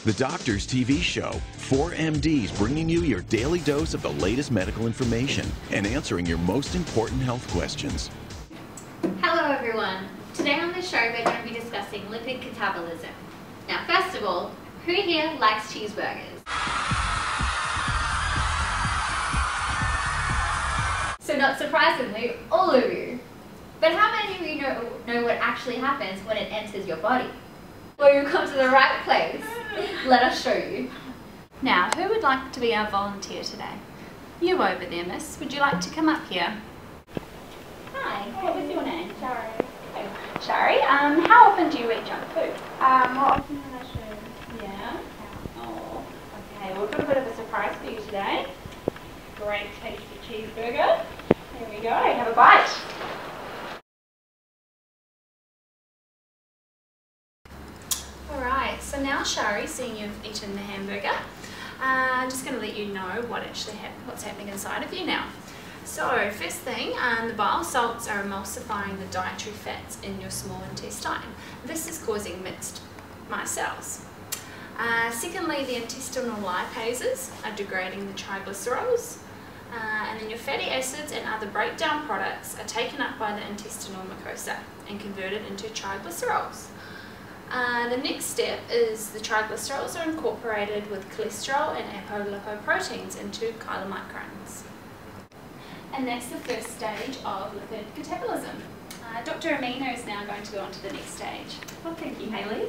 The Doctor's TV show, 4MDs, bringing you your daily dose of the latest medical information and answering your most important health questions. Hello everyone. Today on the show we're going to be discussing lipid catabolism. Now first of all, who here likes cheeseburgers? So not surprisingly, all of you. But how many of you know what actually happens when it enters your body? Well, you've come to the right place. Let us show you. Now, who would like to be our volunteer today? You over there, miss. Would you like to come up here? Hi. What was your name? Shari. Shari, how often do you eat junk food? More often than I should. Yeah? Oh, okay. Well, we've got a bit of a surprise for you today. Great tasty cheeseburger. Here we go. Have a bite. Alright, so now Shari, seeing you've eaten the hamburger, I'm just going to let you know what's happening inside of you now. So, first thing, the bile salts are emulsifying the dietary fats in your small intestine. This is causing mixed micelles. Secondly, the intestinal lipases are degrading the triglycerols. And then your fatty acids and other breakdown products are taken up by the intestinal mucosa and converted into triglycerols. The next step is the triglycerols are incorporated with cholesterol and apolipoproteins into chylomicrons. And that's the first stage of lipid catabolism. Dr. Amina is now going to go on to the next stage. Well, thank you, Hayley.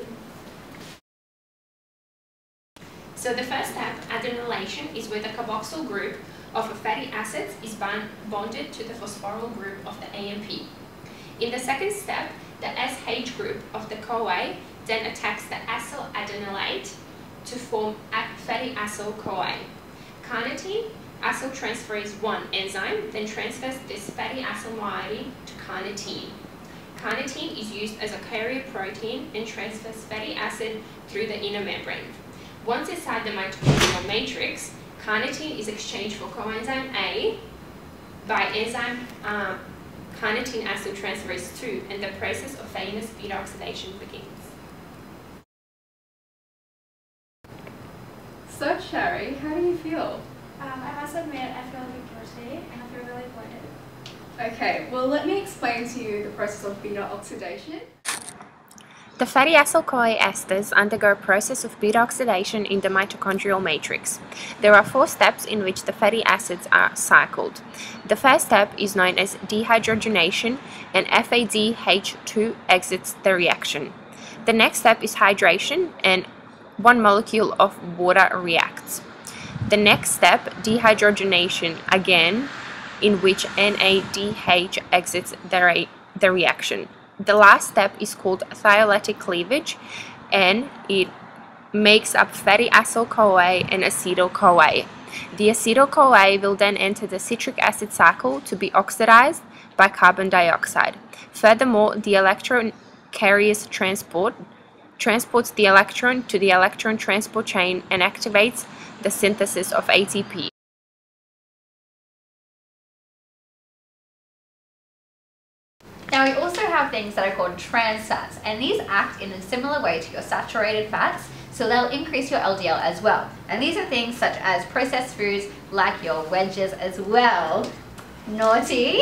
So the first step, adenylation, is where the carboxyl group of a fatty acids is bonded to the phosphoryl group of the AMP. In the second step, the SH group of the CoA then attacks the acyl adenylate to form fatty acyl-CoA. Carnitine acyltransferase 1 enzyme then transfers this fatty acyl moiety to carnitine. Carnitine is used as a carrier protein and transfers fatty acid through the inner membrane. Once inside the mitochondrial matrix, carnitine is exchanged for coenzyme A by enzyme carnitine acyltransferase 2, and the process of famous beta oxidation begins. So, Shari, how do you feel? I must admit, I feel a bit guilty and I feel really bloated. Okay, well, let me explain to you the process of beta oxidation. The fatty acyl-CoA esters undergo a process of beta oxidation in the mitochondrial matrix. There are 4 steps in which the fatty acids are cycled. The first step is known as dehydrogenation, and FADH2 exits the reaction. The next step is hydration, and 1 molecule of water reacts. The next step, dehydrogenation, again, in which NADH exits the reaction. The last step is called thiolytic cleavage, and it makes up fatty acyl-CoA and acetyl-CoA. The acetyl-CoA will then enter the citric acid cycle to be oxidized by carbon dioxide. Furthermore, the electron carriers transports the electron to the electron transport chain and activates the synthesis of ATP. Now we also have things that are called trans fats, and these act in a similar way to your saturated fats, so they'll increase your LDL as well. And these are things such as processed foods like your wedges as well. Naughty!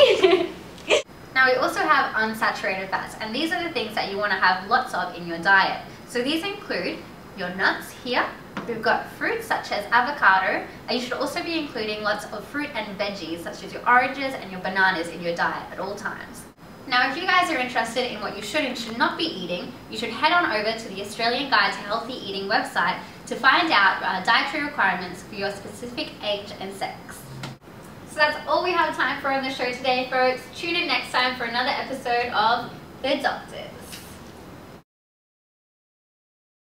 Now we also have unsaturated fats, and these are the things that you want to have lots of in your diet. So these include your nuts here. We've got fruits such as avocado, and you should also be including lots of fruit and veggies such as your oranges and your bananas in your diet at all times. Now, if you guys are interested in what you should and should not be eating, you should head on over to the Australian Guide to Healthy Eating website to find out dietary requirements for your specific age and sex. So that's all we have time for on the show today, folks. Tune in next time for another episode of The Doctors.